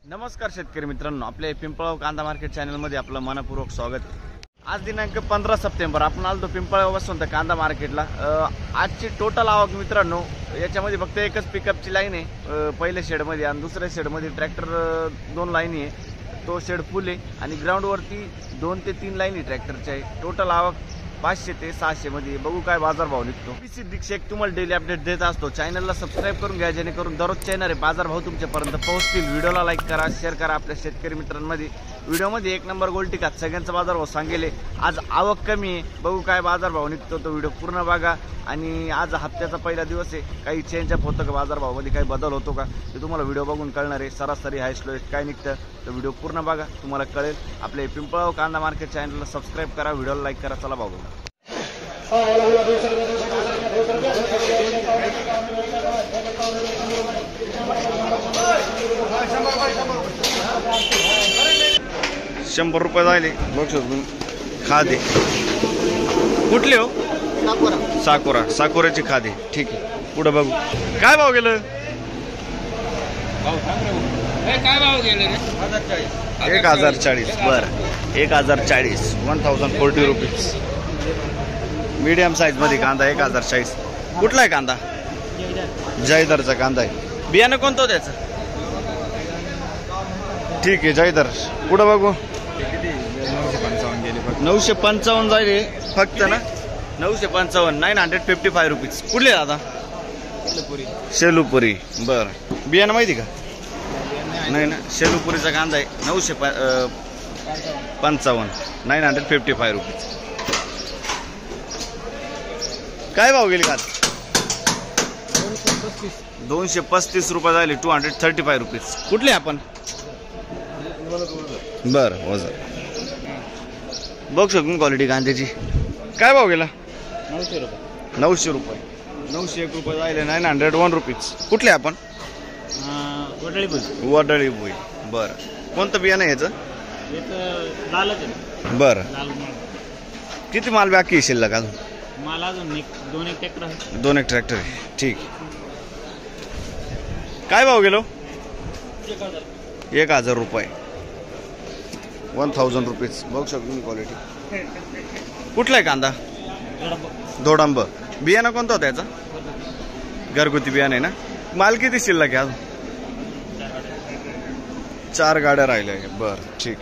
नमस्कार शेतकरी मित्रांनो, आपल्या पिंपळगाव कांदा मार्केट चॅनलमध्ये आपलं मनपूर्वक स्वागत आहे। आज दिनांक 15 सप्टेंबर आपण आलो पिंपळगाव वसंत कांदा मार्केटला। आजची टोटल आवक मित्रांनो, याच्यामध्ये फक्त एकच पिकअपची लाईन आहे पहिल्या शेडमध्ये आणि दुसऱ्या शेडमध्ये ट्रॅक्टर 2 लाईनी आहे। तो शेड फुल आहे आणि ग्राउंडवरती 2 ते 3 लाईनी ट्रॅक्टरच्या आहे। टोटल आवक 500 ते 600 मध्ये। बघू काय बाजारभाव निघतो। सिद्दीक शेख तुम्हाला डेली अपडेट देत असतो। चॅनलला सबस्क्राइब करून घ्या जेणेकरून दररोजचे येणारे बाजारभाव तुमच्यापर्यंत पोहोचतील। व्हिडिओला लाईक करा, शेअर करा आपल्या शेतकरी मित्रांमध्ये। व्हिडिओमध्ये 1 नंबर गोल्टी का सगळ्यांचा बाजारभाव सांगेले। आज आवक कमी आहे, बघू काय बाजारभाव निघतो तो व्हिडिओ पूर्ण बघा। आणि आज हप्त्याचा पहिला दिवस आहे, काही चेंज अप होतं का बाजारभावामध्ये, काही बदल होतो का ते तुम्हाला व्हिडिओ बघून कळणार आहे। सरासरी हायस्ट लोएस्ट काय निघतं तर व्हिडिओ पूर्ण बघा, तुम्हाला कळेल। आपल्या पिंपळगाव कांदा मार्केट चॅनलला सबस्क्राइब करा, व्हिडिओला लाईक करा। चला बघू। ₹100 जायले बघ खादे कुठले हो? साकोराची खादे। ठीक आहे, पुढे बघू काय भाव गेलं। काय भाव गेले? 1040। बरं 1040, 1040 रुपीज। मीडियम साईज मध्ये कांदा 1040। कुठला आहे कांदा? जयदरचा कांदा आहे। बियाणं कोणतं हो त्याचं? ठीक आहे जयदर। पुढे बघू 955 जाईल फक्त ना। 955, 955 रुपीज। कुठले दादा? शेलूपुरी। बरं बियाणं माहिती का? नाही ना, शेलूपुरीचा कांदा आहे 955, 955 रुपीज। काय भाव गेली का? 235 रुपये झाले, 235 रुपीज। कुठले आपण? बरं वजन बघ शकून क्वालिटी कांद्याची। काय भाव गेला? 900 रुपये। 900 रुपये, 901 रुपये झाले, 901 रुपीज। कुठले आपण? वडळी भुई। बरं कोणतं बियाणं आहे याचं? बरं किती माल बाकी आहे शिल्लक अजून? माल अजून 2 ट्रॅक्टर आहे। 2 ट्रॅक्टर आहे। ठीक। काय भाव गेलो? 1000 रुपये, 1000 रुपीज। बघू शकतो क्वालिटी। कुठला आहे कांदा? दोडंब। बियाणं कोणतं होतं याचं? घरगुती बियाणं आहे ना। माल किती शिल्लक आहे अजून? 4 गाड्या राहिल्या आहे। बरं ठीक।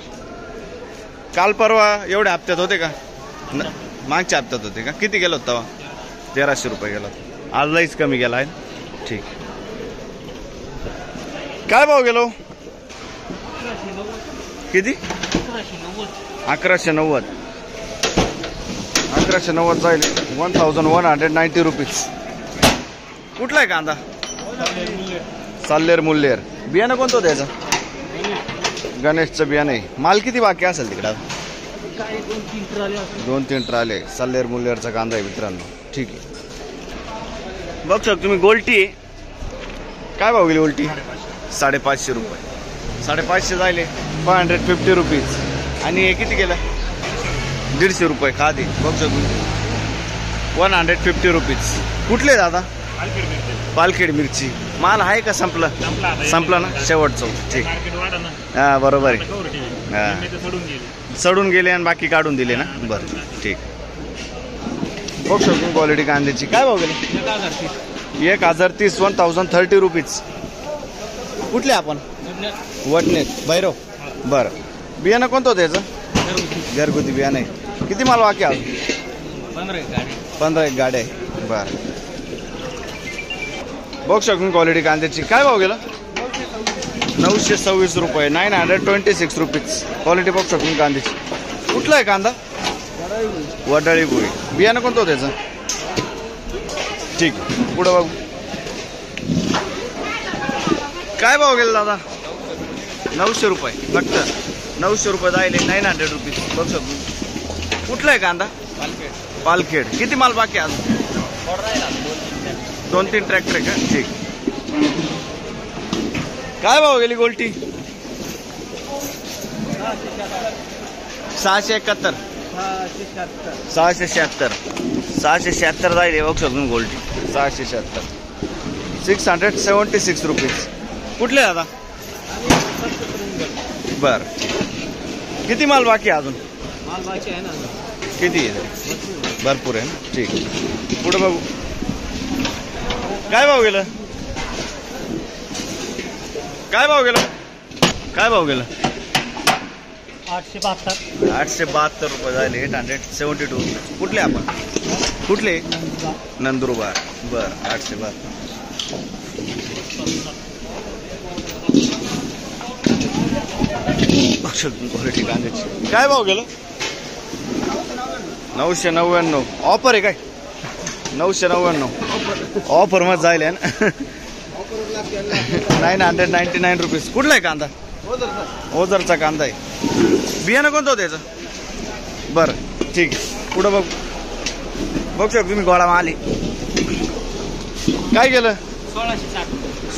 काल परवा एवढ्या हप्त्यात होते का? मागच्या हप्त्यात होते का? किती गेलो होता? 1300 रुपये गेला। आज लईच कमी गेला आहे। ठीक। काय भाव गेलो? किती? 1190। 1190 जाईल, 1190 रुपीज। कुठला आहे कांदा? साल्लेर मुल्लेर। बियाणं कोणतं होतं याचं? गणेशचं बियाणं आहे। माल किती बाकी असेल तिकडं? 2-3 ट्राले साल्लेर मुल्लेरचा कांदा आहे मित्रांनो। ठीक आहे, बघ शकतो तुम्ही गोल्टी आहे। काय भाव गेली गोल्टी? 550 रुपये। 550 जायले, 550 रुपीज। आणि हे किती गेलं? 150 रुपये खादे। बघ शकतो 150 रुपीज। कुठले दादा? पालखेड मिरची। माल आहे का संपलं? संपला ना शेवटचं। ठीक। हां बरोबर आहे। हां सडून गेले आणि बाकी काढून दिले ना। बरं ठीक। बघ शकतो क्वालिटी कांद्याची। काय भाव गेले? 1030, 1030 रुपीज। कुठले आपण? वडनेत भैरव। बरं बियाणं कोणतं होतं याचं? घरगुती बियाणं आहे। किती माल बाकी आहे? 15 गाड्या आहे। बरं बघ शकून क्वालिटी कांद्याची। काय भाव गेला? 926 रुपये, 926 रुपीज। क्वालिटी बघ शकून कांद्याची। कुठला आहे कांदा? वडळी भुई। बियाणं कोणतं होतं त्याचं? ठीक। पुढं बघू काय भाव गेला दादा? 900 रुपये फक्त। 900 रुपये जायले, 900 रुपीज। बघ शकू कुठला आहे कांदा? पालखेड। किती माल बाकी आहे? 2-3 ट्रॅक्टर आहे का? ठीक। काय भाव गेली गोल्टी? 671, 676 जाईल बघ शकून गोल्टी। 676, 676 रुपीज। कुठले दादा? बर. किती माल बाकी आहे अजून? माल बाकी आहे ना. किती आहे? भरपूर आहे ना. ठीक. पुढे बघू. काय भाव गेलं? काय भाव गेलं? काय भाव गेलं? 872. 872 रुपये झाले. 872. कुठले आपण? कुठले? नंदुरबार. बर. 872. क्वालिटी कांद्याची काय भाव गेलं? 999. ऑफर आहे काय? 999 ऑफर मध्ये जायला ना. 999 रुपीज. कुठला आहे कांदा? ओझरचा कांदा आहे. बियाणं कोणतं होतं त्याचं? बरं ठीक आहे. पुढं बघ बघू शकतो तुम्ही. गोळा माल काय गेलं?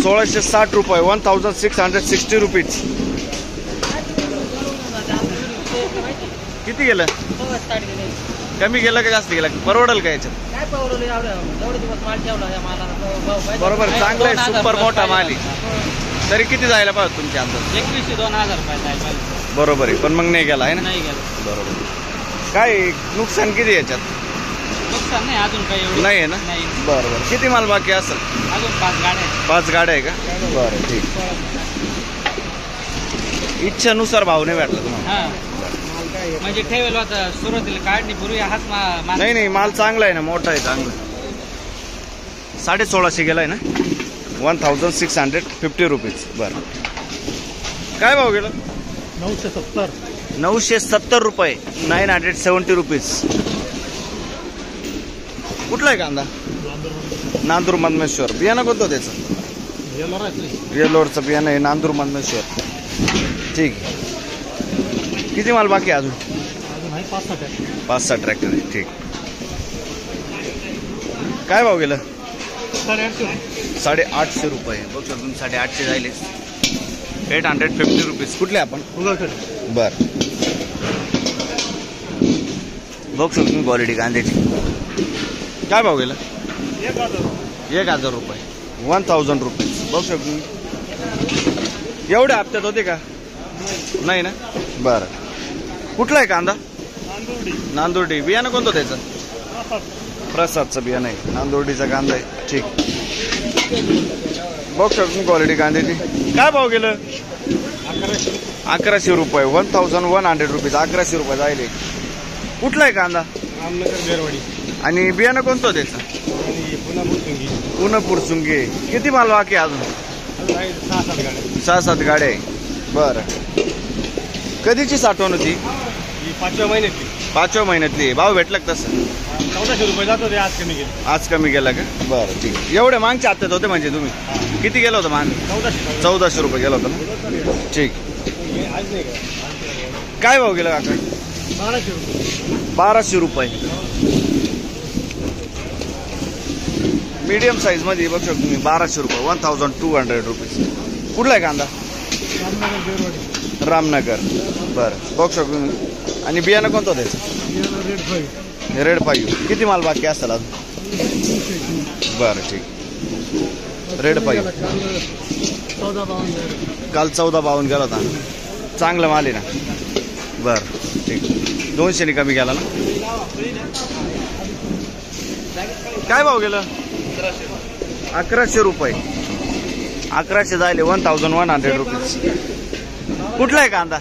1660 रुपये. 1660 रुपीज. किती गेलं? कमी गेलं का जास्त गेलं? परवडल का याच्यात? बरोबर. चांगलं आहे. सुपर मोठा माल आहे. तरी किती जायला पाहिजे तुमच्या अंदाज? 21,000-2,000 रुपये जायला. बरोबर आहे. पण मग नाही गेला आहे ना. नाही गेलं. बरोबर. काय नुकसान किती याच्यात? नुकसान नाही अजून काही एवढं नाही आहे ना. नाही. बरोबर. किती माल बाकी असेल? अजून 5 गाड्या आहेत. 5 गाड्या आहे का? बरं ठीक. इच्छेनुसार भाव नाही भेटला तुम्हाला? हा म्हणजे ठेवेल होता सुरुवातीला काढणी पूर्वी हाच माल. नाही नाही. माल चांगला आहे ना. मोठा आहे. चांगला. 1650 गेलाय ना. 1650 रुपीज. बरं. काय भाव गेलं? 970. 970 रुपये. 970 रुपीज. कुठला आहे कांदा? नांदूर मधमेश्वर. बियाणं कोणतं त्याचं? येलोरचं बियाणं आहे. नांदूर मधमेश्वर. ठीक आहे. किती माल बाकी आहे अजून? 5-6 ट्रॅक्टर आहे. ठीक. काय भाव गेलं? 850 रुपये. बघ सर तुम्ही 850 जायले. 850 रुपीज. कुठले आपण? बर. बघ सर तुम्ही क्वालिटी कांद्याची. काय भाव गेला? 1000 रुपये. 1000 रुपीज. बघ सर तुम्ही. एवढ्या हप्त्यात होते का? नाही ना. बरं. कुठला आहे कांदा? नांदुर्डी. बियाणं कोणतं त्याचं? प्रसादचं बियाणं आहे. नांदुर्डीचा कांदा आहे. ठीक. बघ शकतो क्वालिटी कांद्याची. काय भाव गेलं? 1100 रुपये. 1100 रुपीज. 1100 रुपये जायले. कुठला आहे कांदा? आणि बियाणं कोणतं त्याचं? पुणे पुरसुंगी. किती माल बाकी अजून? 6-7 गाड्या आहे. बरं. कधीची साठवण होती? 5व्या महिन्यातली. भाव भेटला का तसं? 1400 रुपये जात होते. आज कमी गेले. आज कमी गेला का? बरं ठीक. एवढे मागच्या हप्त्यात होते म्हणजे तुम्ही किती गेलं होतं माग? 1400 रुपये गेलं होतं ना. ठीक. काय भाव गेला काका? 1200 रुपये. मीडियम साईज मध्ये बघू शकतो तुम्ही. 1200 रुपये. 1200 रुपीज. कुठला आहे कांदा? रामनगर. बरं. बघू शकतो तुम्ही. आणि बियाणं कोणतं त्याचं? रेड 5. किती माल बाकी असेल अजून? बरं ठीक. रेड 5. काल 1452 गेला होता. चांगला माल आहे ना. बरं ठीक. 200 कमी गेला ना. काय भाव गेलं? 1100 रुपये. 1100 जायले. 1100 रुपीज. कुठला आहे कांदा?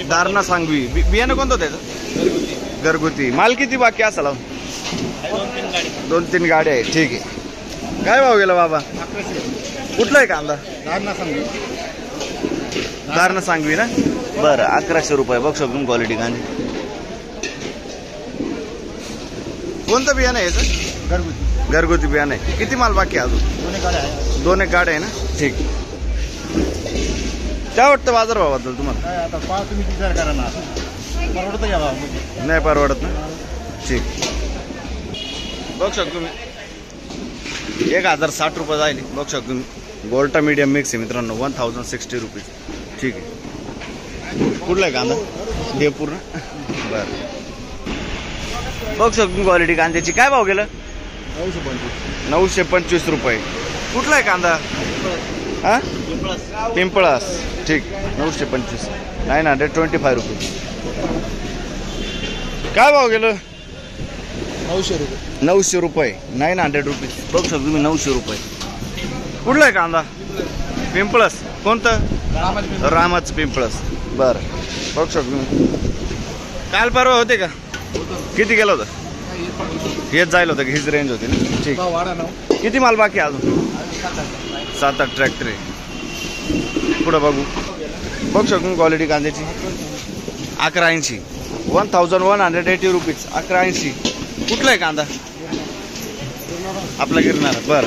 दारणा सांगवी. बियाणं कोणतं त्याचं? घरगुती. माल किती बाकी असेल? 2-3 गाड्या आहे. ठीक आहे. काय भाव गेला बाबा? कुठला आहे कांदा? दारणा सांगवी ना. बरं. 1100 रुपये. बघ शकतो क्वालिटी कांदी. कोणतं बियाणं आहे याचं? घरगुती बियाणं आहे. किती माल बाकी आहे अजून? 2 गाड्या आहे ना. ठीक. काय वाटतं बाजार भावाबद्दल तुम्हाला? आता तुम्ही विचार करा ना. परवडत घ्या भाव. नाही परवडत ना. ठीक. बघ शकतो तुम्ही. 1060 रुपये जायले. बघ शकतो तुम्ही. गोल्टा मीडियम मिक्स आहे मित्रांनो. 1060 रुपीज. ठीक आहे. कुठला आहे कांदा? देवपूर ना. बरं. बघ शकतो क्वालिटी कांद्याची. काय भाव गेलं? 925 रुपये. कुठला आहे कांदा? हा? पिंपळास. ठीक 925 925 रुपये. काय भाव गेलं? 900 रुपये. 900 रुपये 900 रुपीज. बघू शकतो तुम्ही 900 रुपये. कुठला आहे कांदा? पिंपळस. कोणतं? रामाच पिंपळस. बरं बघू शकतो तुम्ही. काल परवा होते का? किती गेलं होतं? हेच जायला होतं की हीच रेंज होती ना. ठीक. किती माल बाकी आहे अजून? 7-8 ट्रॅक्टर आहे. पुढं बघू. बघू शकतो क्वालिटी कांद्याची. 1180 1180 रुपीज. 1180. कुठला आहे कांदा? आपला गिरणार. बरं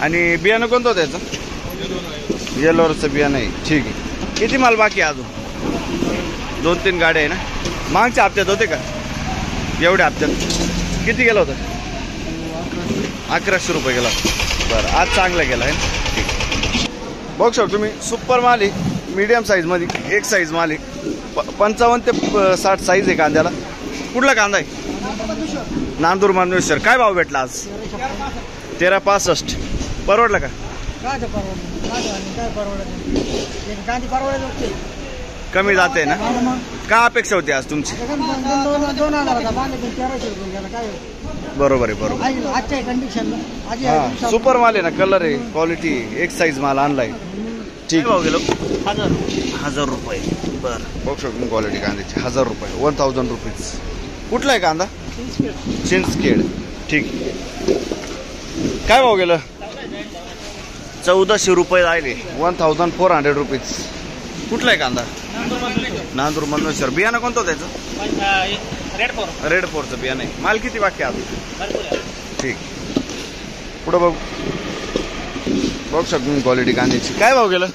आणि बियाणं कोणतं होतं याचं? येलोरचं बियाणं आहे. ठीक आहे. किती माल बाकी आहे अजून? 2-3 गाड्या आहे ना. मागच्या हप्त्यात होते का? एवढ्या हप्त्यात किती गेलं होतं? 1100 रुपये गेला. बरं आज चांगला गेला आहे. ठीक. बघू शकतो तुम्ही सुपर माल आहे. मीडियम साईजमध्ये एक साईज माल आहे. 55 ते 60 साईज आहे कांद्याला. कुठला कांदा आहे? नांदूर मांदेश्वर. काय भाव भेटला आज? 1365. परवडला का? कमी जाते ना. काय अपेक्षा होती आज तुमची? बरोबर आहे बरोबर. हा सुपर माल आहे ना. कलर आहे क्वालिटी एक साईज माल आणलाय. ठीक भाव गेलो? 1000 रुपये. बरं बघू शकतो क्वालिटी कांद्याची. 1000 रुपये 1000 रुपीज. कुठला आहे कांदा? चिंचखेड. ठीक. काय भाव गेलं? 1400 रुपये राहिले. 1400 रुपीज. कुठला आहे कांदा? नांदूर मांदेश्वर. बियाणं कोणतं होतं त्याचं? रेड फोरचं बियाणं आहे. माल किती बाकी आहे? ठीक. पुढं बघू. बघू शकतो क्वालिटी कांद्याची. काय भाव गेलं?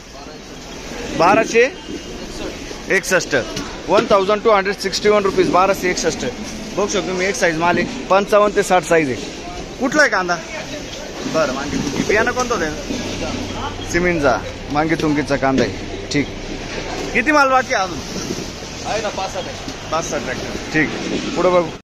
1261. 1261 रुपीज. 1261. बघू शकतो मी एक साईज माल आहे. 55 ते 60 साईज आहे. कुठला आहे कांदा? बरं मांगी तुंगी. बियाणं कोणतं होतं? सिमिंजा मांगी तुंगीचा कांदा आहे. ठीक. किती माल बाकी अजून? आहे ना 5-6 ट्रॅक्टर. ठीक. पुढं बघू.